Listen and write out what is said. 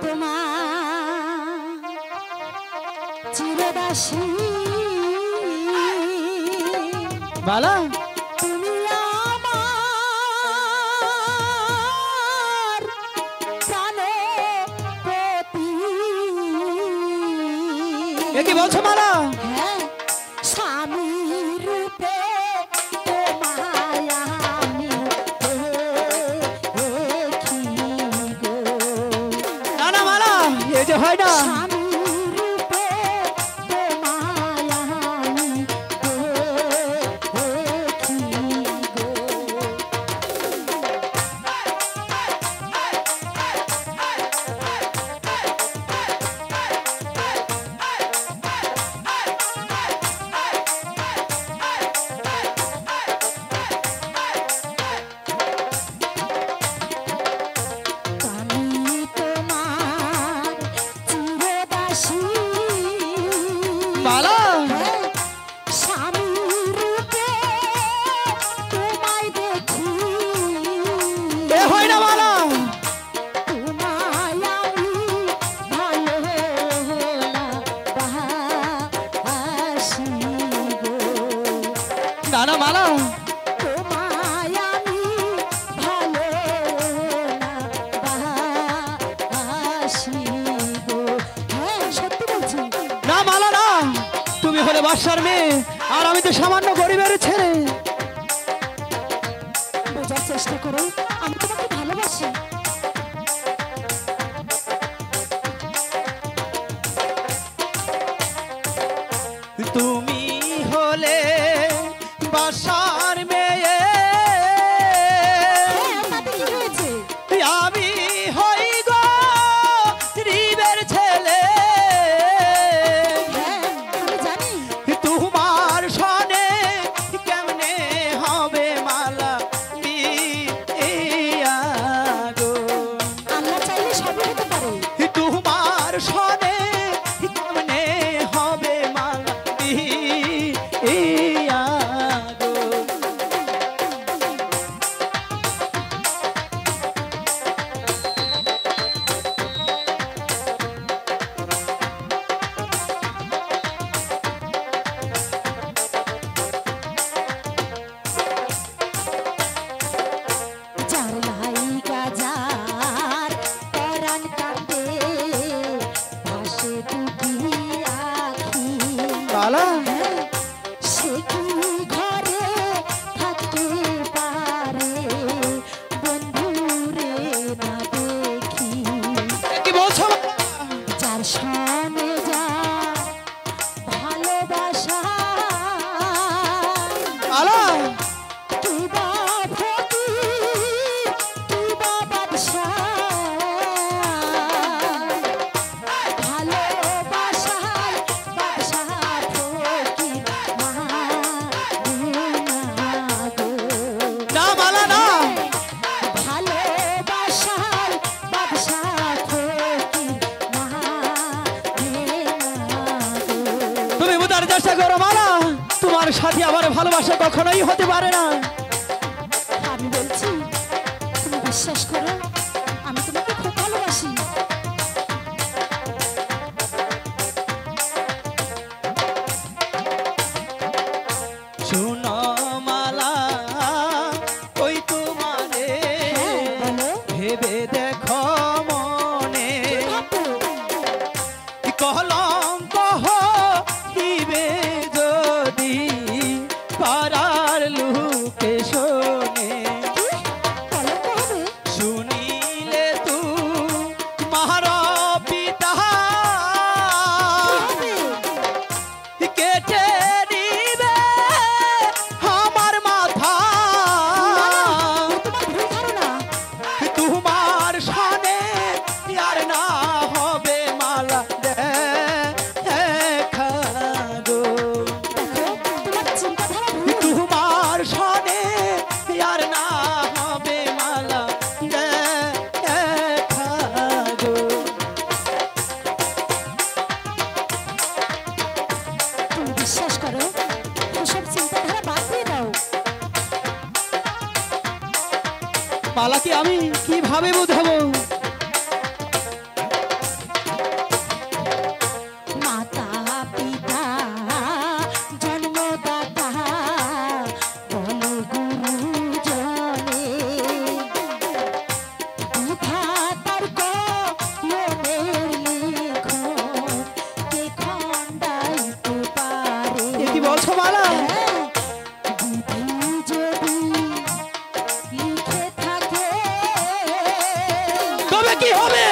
তোমার চিরদাসী বালা তুমি আমার প্রাণপতি। এ কি বলছো মালা? হ্যাঁ, স্বামী রূপে তোমায় আমি দেখি গো। না না মালা, এই যে হয় না। স্বামী রূপে তোমায় আমি দেখি গো। আমি তোমার চিরদাসী মালা স্বামী রূপে তোমায় দেখি। এ হয় না মালা। তোমায় আমি ভালোবাসি গো। না না মালা, তোমায় আমি ভালোবাসি গো। হ্যাঁ, সত্যি বলছি। না মালা না। তুমি হলে বাদশার মেয়ে আর আমি তো সামান্য গরিবের ছেলে। বোঝার চেষ্টা করো, আমি তোমাকে ভালোবাসি। তুমি হলে বাদশার মেয়ে, হ্যাঁ, তাতে কি হয়েছে? আমি হই গরিবের ছেলে। হ্যাঁ, আমি জানি। তোমার সনে কেমনে হবে মালা বিয়া গো। আল্লাহ চাইলে সবই হতে পারে। তোমার সনে কেমনে হবে মালা বিয়া গো। যার লাইগা যার পরাণ কাঁদে, ভাসে দুটি আখি। মালা সে কি ঘরে থাকতে পারে বন্ধুরে না দেখি। কি বলছো? যার সনে যা ভালোবাসা, মালা কি বা ফকির, কি বা বাদশা। ভালোবাসায় বাদশা ফকির মানে না গো। না মালা না। ভালোবাসায় বাদশা ফকির মানে না গো। তুমি বোঝার চেষ্টা করো মালা, তোমার সাথে আমার ভালোবাসা কখনোই হতে পারে না। আমি বলছি, তুমি বিশ্বাস করো, আমি তোমাকে খুব ভালোবাসি। শুনো মালা, ওই তোমারে হ্যাঁ, বলো। ভেবে দেখো মনে, কি ভাবো? কলঙ্ক হইবে যদি পাড়ার লোকে শোনে। কি? কলঙ্ক হবে? শুনিলে তোমার পিতা কি হবে? কেটে নিবে আমার মাথা। তোমার ভুল ধারণা। তোমার সনে আর না হবে মালা দেখা গো। দেখো, তোমার চিন্তাধারা ভুল। তোমার সনে আর না হবে মালা দেখা গো। তুমি বিশ্বাস করো, ওসব চিন্তাধারা বাদ দিয়ে দাও। মালাকে আমি কিভাবে বুঝাবো? কি হবে